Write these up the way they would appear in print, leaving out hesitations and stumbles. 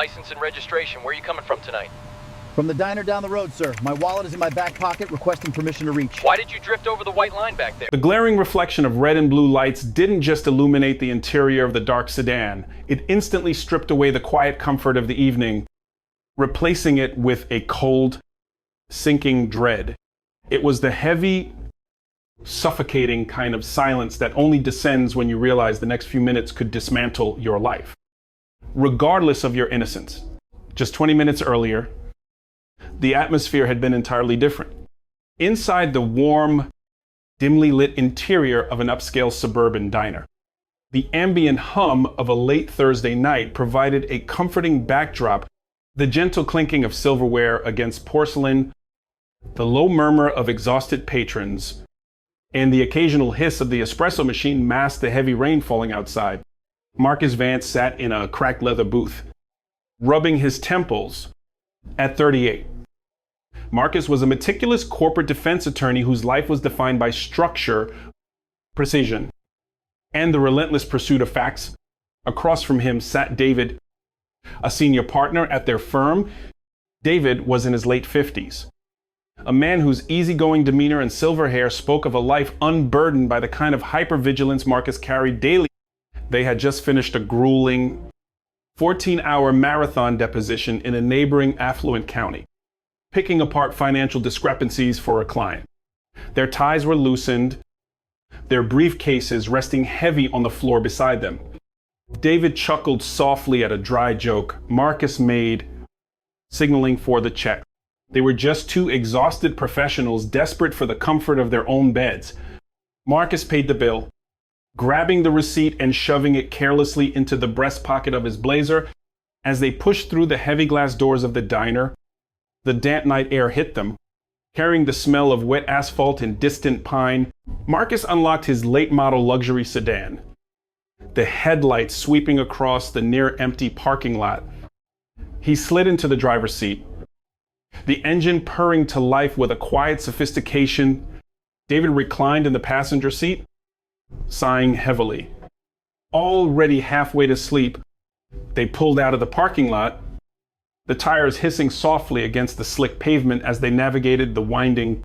License and registration. Where are you coming from tonight? From the diner down the road, sir. My wallet is in my back pocket, requesting permission to reach. Why did you drift over the white line back there? The glaring reflection of red and blue lights didn't just illuminate the interior of the dark sedan. It instantly stripped away the quiet comfort of the evening, replacing it with a cold, sinking dread. It was the heavy, suffocating kind of silence that only descends when you realize the next few minutes could dismantle your life. Regardless of your innocence, just 20 minutes earlier, the atmosphere had been entirely different. Inside the warm, dimly lit interior of an upscale suburban diner, the ambient hum of a late Thursday night provided a comforting backdrop. The gentle clinking of silverware against porcelain, the low murmur of exhausted patrons, and the occasional hiss of the espresso machine masked the heavy rain falling outside. Marcus Vance sat in a cracked leather booth, rubbing his temples at 38. Marcus was a meticulous corporate defense attorney whose life was defined by structure, precision, and the relentless pursuit of facts. Across from him sat David, a senior partner at their firm. David was in his late 50s, a man whose easygoing demeanor and silver hair spoke of a life unburdened by the kind of hypervigilance Marcus carried daily. They had just finished a grueling 14-hour marathon deposition in a neighboring affluent county, picking apart financial discrepancies for a client. Their ties were loosened, their briefcases resting heavy on the floor beside them. David chuckled softly at a dry joke Marcus made, signaling for the check. They were just two exhausted professionals desperate for the comfort of their own beds. Marcus paid the bill, grabbing the receipt and shoving it carelessly into the breast pocket of his blazer. As they pushed through the heavy glass doors of the diner, the damp night air hit them, carrying the smell of wet asphalt and distant pine. Marcus unlocked his late-model luxury sedan, the headlights sweeping across the near-empty parking lot. He slid into the driver's seat, the engine purring to life with a quiet sophistication. David reclined in the passenger seat, sighing heavily. Already halfway to sleep, they pulled out of the parking lot, the tires hissing softly against the slick pavement as they navigated the winding,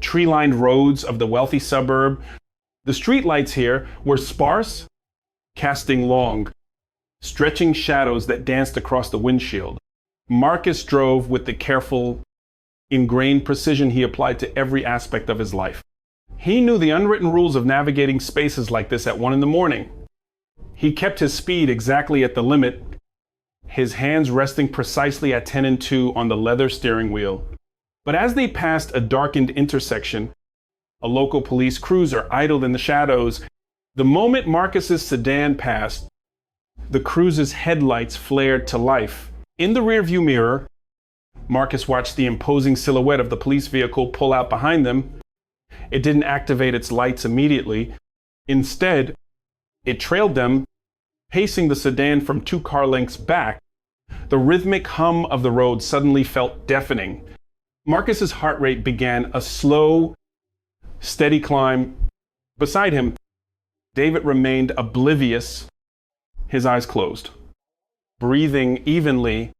tree-lined roads of the wealthy suburb. The streetlights here were sparse, casting long, stretching shadows that danced across the windshield. Marcus drove with the careful, ingrained precision he applied to every aspect of his life. He knew the unwritten rules of navigating spaces like this at 1 a.m. He kept his speed exactly at the limit, his hands resting precisely at 10 and 2 on the leather steering wheel. But as they passed a darkened intersection, a local police cruiser idled in the shadows. The moment Marcus's sedan passed, the cruiser's headlights flared to life. In the rearview mirror, Marcus watched the imposing silhouette of the police vehicle pull out behind them. It didn't activate its lights immediately. Instead, it trailed them, pacing the sedan from 2 car lengths back. The rhythmic hum of the road suddenly felt deafening. Marcus's heart rate began a slow, steady climb. Beside him, David remained oblivious, his eyes closed, breathing evenly.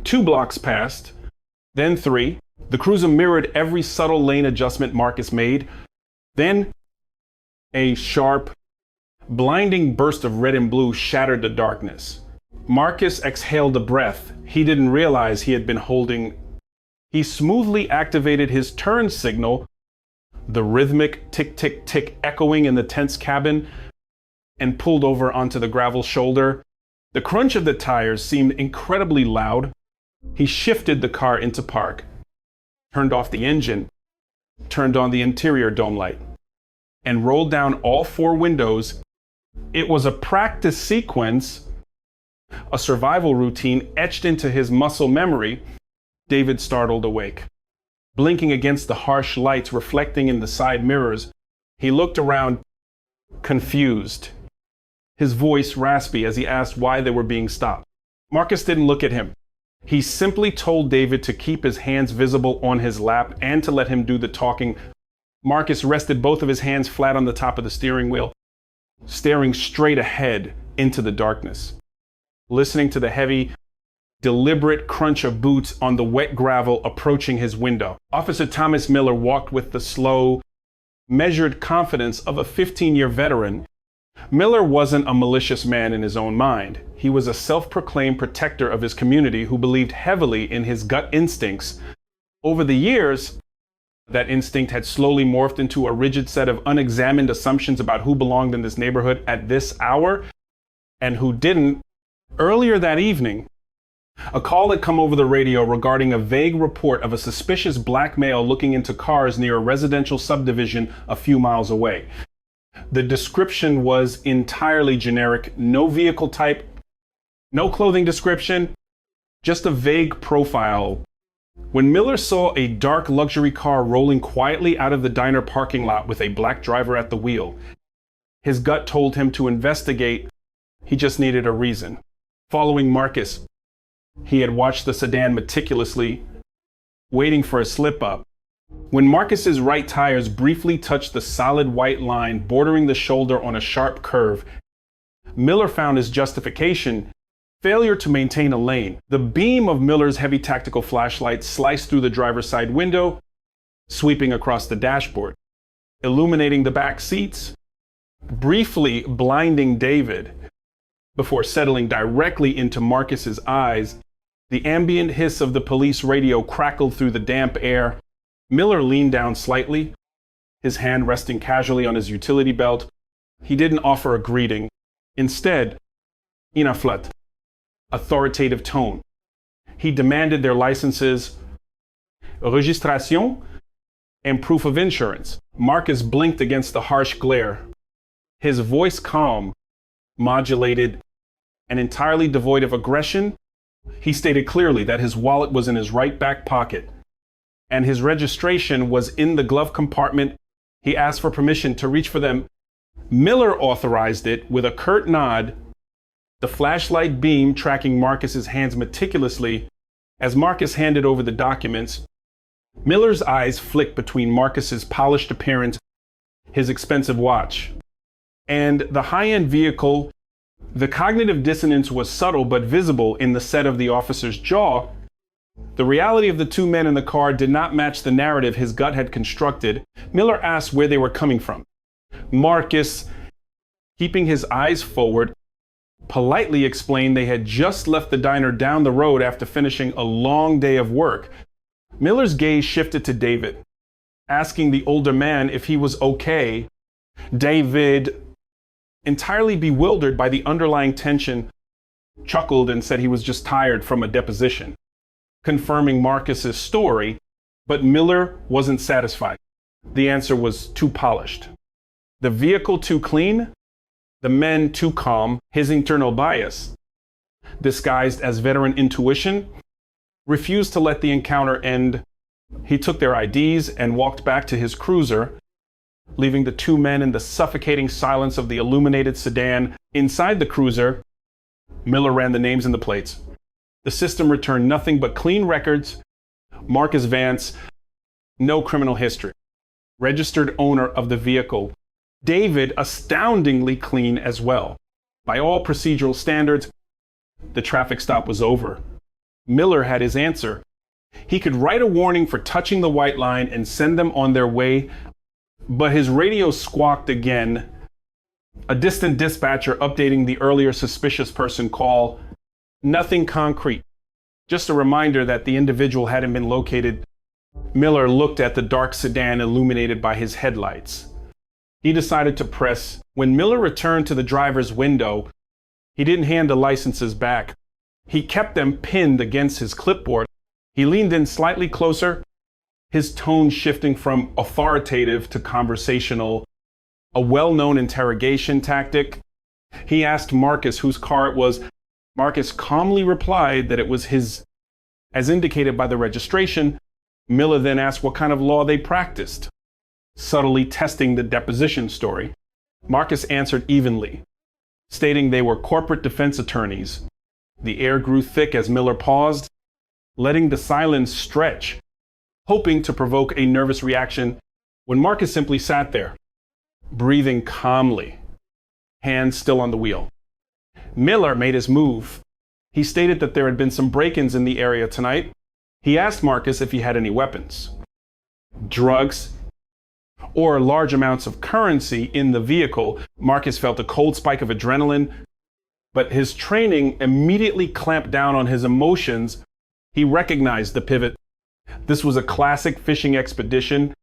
2 blocks passed, then 3. The cruiser mirrored every subtle lane adjustment Marcus made. Then a sharp, blinding burst of red and blue shattered the darkness. Marcus exhaled a breath he didn't realize he had been holding. He smoothly activated his turn signal, the rhythmic tick-tick-tick echoing in the tense cabin, and pulled over onto the gravel shoulder. The crunch of the tires seemed incredibly loud. He shifted the car into park, turned off the engine, turned on the interior dome light, and rolled down all 4 windows. It was a practice sequence, a survival routine etched into his muscle memory. David startled awake, blinking against the harsh lights reflecting in the side mirrors. He looked around, confused, his voice raspy as he asked why they were being stopped. Marcus didn't look at him. He simply told David to keep his hands visible on his lap and to let him do the talking. Marcus rested both of his hands flat on the top of the steering wheel, staring straight ahead into the darkness, listening to the heavy, deliberate crunch of boots on the wet gravel approaching his window. Officer Thomas Miller walked with the slow, measured confidence of a 15-year veteran. Miller wasn't a malicious man in his own mind. He was a self-proclaimed protector of his community who believed heavily in his gut instincts. Over the years, that instinct had slowly morphed into a rigid set of unexamined assumptions about who belonged in this neighborhood at this hour and who didn't. Earlier that evening, a call had come over the radio regarding a vague report of a suspicious black male looking into cars near a residential subdivision a few miles away. The description was entirely generic, no vehicle type, no clothing description, just a vague profile. When Miller saw a dark luxury car rolling quietly out of the diner parking lot with a black driver at the wheel, his gut told him to investigate. He just needed a reason. Following Marcus, he had watched the sedan meticulously, waiting for a slip-up. When Marcus's right tires briefly touched the solid white line bordering the shoulder on a sharp curve, Miller found his justification: failure to maintain a lane. The beam of Miller's heavy tactical flashlight sliced through the driver's side window, sweeping across the dashboard, illuminating the back seats, briefly blinding David, before settling directly into Marcus's eyes. The ambient hiss of the police radio crackled through the damp air. Miller leaned down slightly, his hand resting casually on his utility belt. He didn't offer a greeting. Instead, in a flat, authoritative tone, he demanded their licenses, registration, and proof of insurance. Marcus blinked against the harsh glare. His voice calm, modulated, and entirely devoid of aggression. He stated clearly that his wallet was in his right back pocket and his registration was in the glove compartment. He asked for permission to reach for them. Miller authorized it with a curt nod, the flashlight beam tracking Marcus's hands meticulously. As Marcus handed over the documents, Miller's eyes flicked between Marcus's polished appearance, his expensive watch, and the high-end vehicle. The cognitive dissonance was subtle but visible in the set of the officer's jaw. The reality of the two men in the car did not match the narrative his gut had constructed. Miller asked where they were coming from. Marcus, keeping his eyes forward, politely explained they had just left the diner down the road after finishing a long day of work. Miller's gaze shifted to David, asking the older man if he was okay. David, entirely bewildered by the underlying tension, chuckled and said he was just tired from a deposition, confirming Marcus's story, but Miller wasn't satisfied. The answer was too polished. The vehicle too clean, the men too calm. His internal bias, disguised as veteran intuition, refused to let the encounter end. He took their IDs and walked back to his cruiser, leaving the two men in the suffocating silence of the illuminated sedan. Inside the cruiser, Miller ran the names and the plates. The system returned nothing but clean records. Marcus Vance, no criminal history. Registered owner of the vehicle. David, astoundingly clean as well. By all procedural standards, the traffic stop was over. Miller had his answer. He could write a warning for touching the white line and send them on their way, but his radio squawked again. A distant dispatcher updating the earlier suspicious person call. Nothing concrete. Just a reminder that the individual hadn't been located. Miller looked at the dark sedan illuminated by his headlights. He decided to press. When Miller returned to the driver's window, he didn't hand the licenses back. He kept them pinned against his clipboard. He leaned in slightly closer, his tone shifting from authoritative to conversational, a well-known interrogation tactic. He asked Marcus whose car it was. Marcus calmly replied that it was his, as indicated by the registration. Miller then asked what kind of law they practiced, subtly testing the deposition story. Marcus answered evenly, stating they were corporate defense attorneys. The air grew thick as Miller paused, letting the silence stretch, hoping to provoke a nervous reaction, when Marcus simply sat there, breathing calmly, hands still on the wheel. Miller made his move. He stated that there had been some break-ins in the area tonight. He asked Marcus if he had any weapons, drugs, or large amounts of currency in the vehicle. Marcus felt a cold spike of adrenaline, but his training immediately clamped down on his emotions. He recognized the pivot. This was a classic fishing expedition.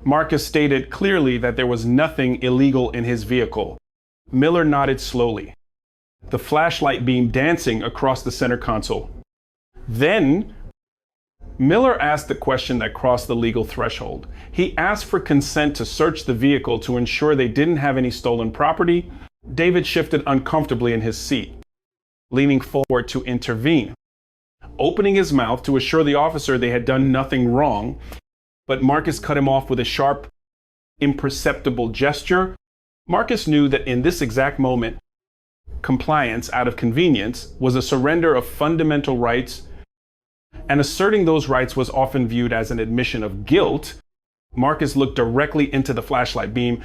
Marcus stated clearly that there was nothing illegal in his vehicle. Miller nodded slowly, the flashlight beam dancing across the center console. Then, Miller asked the question that crossed the legal threshold. He asked for consent to search the vehicle to ensure they didn't have any stolen property. David shifted uncomfortably in his seat, leaning forward to intervene, opening his mouth to assure the officer they had done nothing wrong, but Marcus cut him off with a sharp, imperceptible gesture. Marcus knew that in this exact moment, compliance out of convenience was a surrender of fundamental rights, and asserting those rights was often viewed as an admission of guilt. Marcus looked directly into the flashlight beam,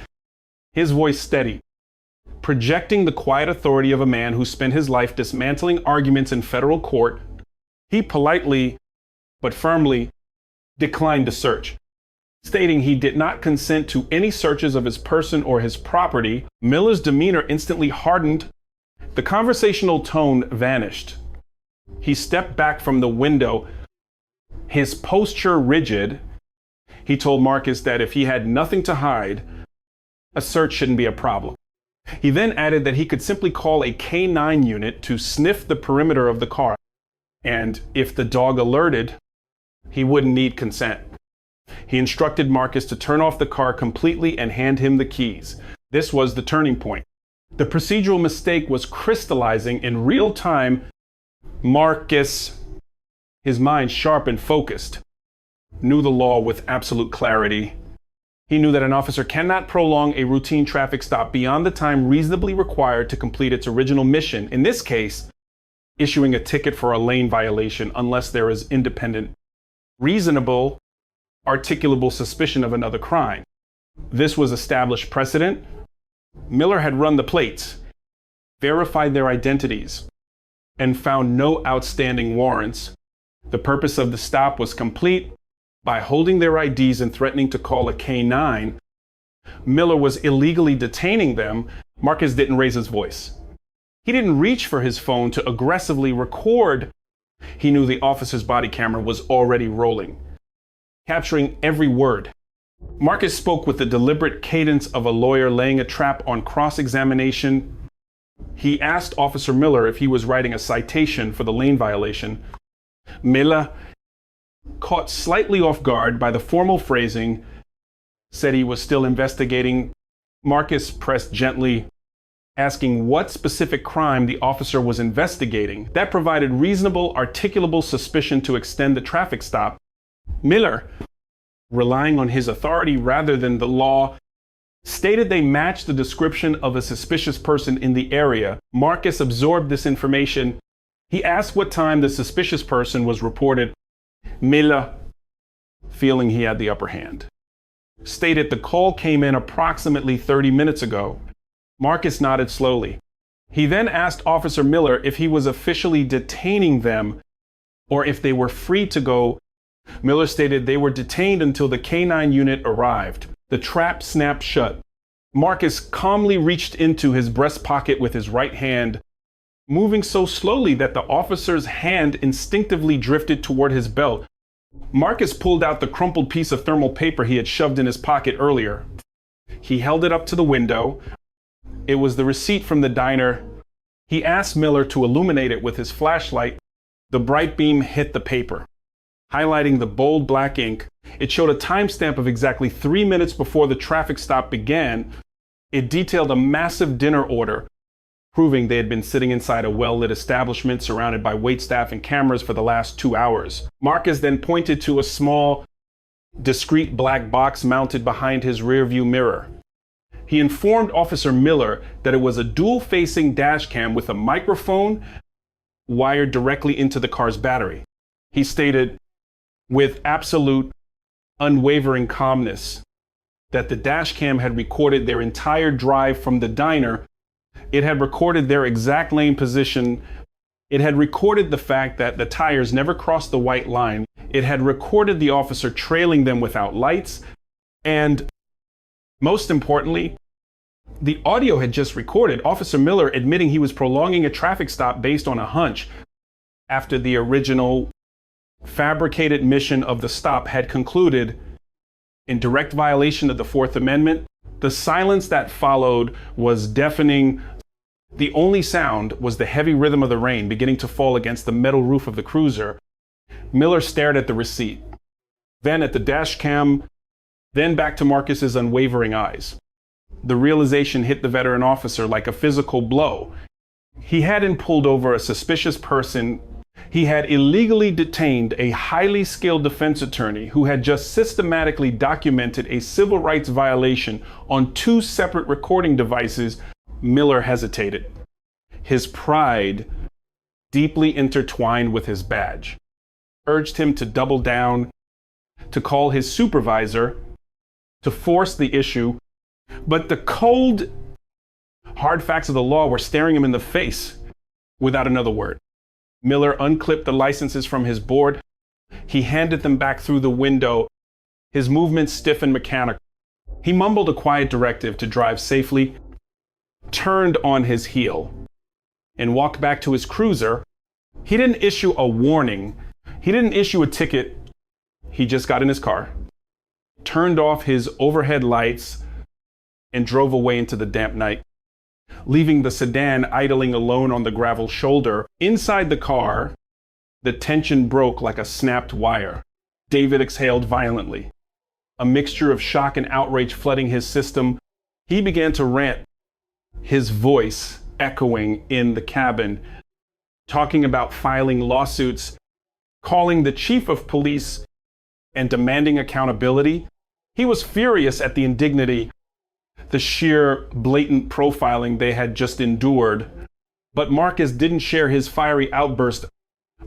his voice steady, projecting the quiet authority of a man who spent his life dismantling arguments in federal court. He politely, but firmly, declined to search, stating he did not consent to any searches of his person or his property. Miller's demeanor instantly hardened. The conversational tone vanished. He stepped back from the window, his posture rigid. He told Marcus that if he had nothing to hide, a search shouldn't be a problem. He then added that he could simply call a K9 unit to sniff the perimeter of the car, and if the dog alerted, he wouldn't need consent. He instructed Marcus to turn off the car completely and hand him the keys. This was the turning point. The procedural mistake was crystallizing in real time. Marcus, his mind sharp and focused, knew the law with absolute clarity. He knew that an officer cannot prolong a routine traffic stop beyond the time reasonably required to complete its original mission, in this case, issuing a ticket for a lane violation, unless there is independent, reasonable, articulable suspicion of another crime. This was established precedent. Miller had run the plates, verified their identities, and found no outstanding warrants. The purpose of the stop was complete. By holding their IDs and threatening to call a K9, Miller was illegally detaining them. Marcus didn't raise his voice. He didn't reach for his phone to aggressively record. He knew the officer's body camera was already rolling, capturing every word. Marcus spoke with the deliberate cadence of a lawyer laying a trap on cross-examination. He asked Officer Miller if he was writing a citation for the lane violation. Miller, caught slightly off guard by the formal phrasing, said he was still investigating. Marcus pressed gently, asking what specific crime the officer was investigating. That provided reasonable, articulable suspicion to extend the traffic stop. Miller, relying on his authority rather than the law, stated they matched the description of a suspicious person in the area. Marcus absorbed this information. He asked what time the suspicious person was reported. Miller, feeling he had the upper hand, stated the call came in approximately 30 minutes ago. Marcus nodded slowly. He then asked Officer Miller if he was officially detaining them or if they were free to go. Miller stated they were detained until the K9 unit arrived. The trap snapped shut. Marcus calmly reached into his breast pocket with his right hand, moving so slowly that the officer's hand instinctively drifted toward his belt. Marcus pulled out the crumpled piece of thermal paper he had shoved in his pocket earlier. He held it up to the window. It was the receipt from the diner. He asked Miller to illuminate it with his flashlight. The bright beam hit the paper, highlighting the bold black ink. It showed a timestamp of exactly 3 minutes before the traffic stop began. It detailed a massive dinner order, proving they had been sitting inside a well-lit establishment surrounded by waitstaff and cameras for the last 2 hours. Marcus then pointed to a small, discreet black box mounted behind his rearview mirror. He informed Officer Miller that it was a dual-facing dashcam with a microphone wired directly into the car's battery. He stated, with absolute, unwavering calmness, that the dashcam had recorded their entire drive from the diner. It had recorded their exact lane position It had recorded the fact that the tires never crossed the white line. It had recorded the officer trailing them without lights. And most importantly, the audio had just recorded Officer Miller admitting he was prolonging a traffic stop based on a hunch after the original fabricated mission of the stop had concluded in direct violation of the Fourth Amendment. The silence that followed was deafening. The only sound was the heavy rhythm of the rain beginning to fall against the metal roof of the cruiser. Miller stared at the receipt, then at the dash cam, then back to Marcus's unwavering eyes. The realization hit the veteran officer like a physical blow. He hadn't pulled over a suspicious person. He had illegally detained a highly skilled defense attorney who had just systematically documented a civil rights violation on 2 separate recording devices. Miller hesitated. His pride, deeply intertwined with his badge, urged him to double down, to call his supervisor, to force the issue. But the cold, hard facts of the law were staring him in the face without another word. Miller unclipped the licenses from his board. He handed them back through the window, his movements stiff and mechanical. He mumbled a quiet directive to drive safely, turned on his heel, and walked back to his cruiser. He didn't issue a warning. He didn't issue a ticket. He just got in his car, turned off his overhead lights, and drove away into the damp night, leaving the sedan idling alone on the gravel shoulder. Inside the car, the tension broke like a snapped wire. David exhaled violently, a mixture of shock and outrage flooding his system. He began to rant, his voice echoing in the cabin, talking about filing lawsuits, calling the chief of police, and demanding accountability. He was furious at the indignity, the sheer blatant profiling they had just endured. But Marcus didn't share his fiery outburst.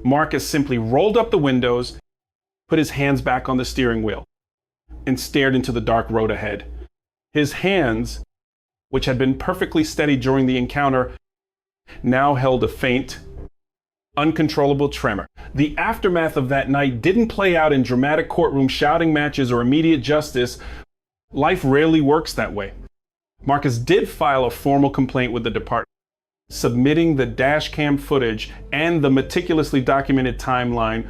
Marcus simply rolled up the windows, put his hands back on the steering wheel, and stared into the dark road ahead. His hands, which had been perfectly steady during the encounter, now held a faint, uncontrollable tremor. The aftermath of that night didn't play out in dramatic courtroom shouting matches or immediate justice. Life rarely works that way. Marcus did file a formal complaint with the department, submitting the dash cam footage and the meticulously documented timeline.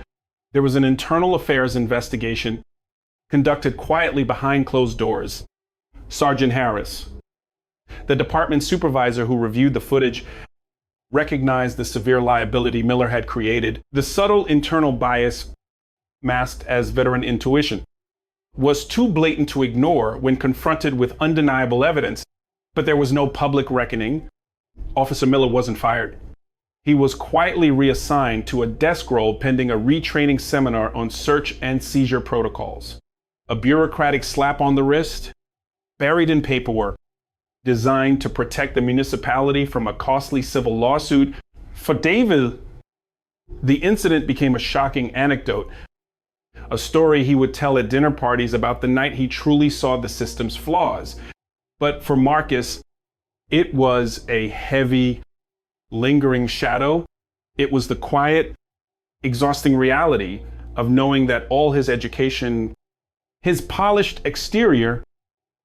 There was an internal affairs investigation conducted quietly behind closed doors. Sergeant Harris, the department supervisor who reviewed the footage, recognized the severe liability Miller had created. The subtle internal bias, masked as veteran intuition, was too blatant to ignore when confronted with undeniable evidence. But there was no public reckoning. Officer Miller wasn't fired. He was quietly reassigned to a desk role pending a retraining seminar on search and seizure protocols. A bureaucratic slap on the wrist, buried in paperwork, designed to protect the municipality from a costly civil lawsuit. For David, the incident became a shocking anecdote, a story he would tell at dinner parties about the night he truly saw the system's flaws. But for Marcus, it was a heavy, lingering shadow. It was the quiet, exhausting reality of knowing that all his education, his polished exterior,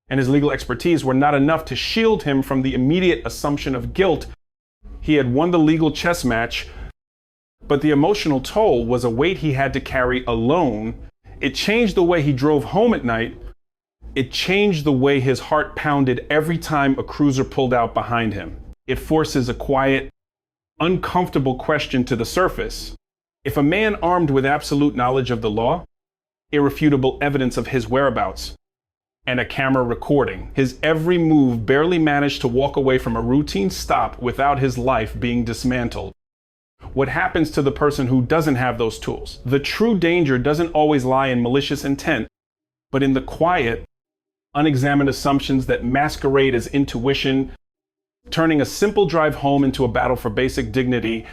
and his legal expertise were not enough to shield him from the immediate assumption of guilt. He had won the legal chess match, but the emotional toll was a weight he had to carry alone. It changed the way he drove home at night. It changed the way his heart pounded every time a cruiser pulled out behind him. It forces a quiet, uncomfortable question to the surface. If a man armed with absolute knowledge of the law, irrefutable evidence of his whereabouts, and a camera recording his every move, barely managed to walk away from a routine stop without his life being dismantled, what happens to the person who doesn't have those tools? The true danger doesn't always lie in malicious intent, but in the quiet, unexamined assumptions that masquerade as intuition, turning a simple drive home into a battle for basic dignity.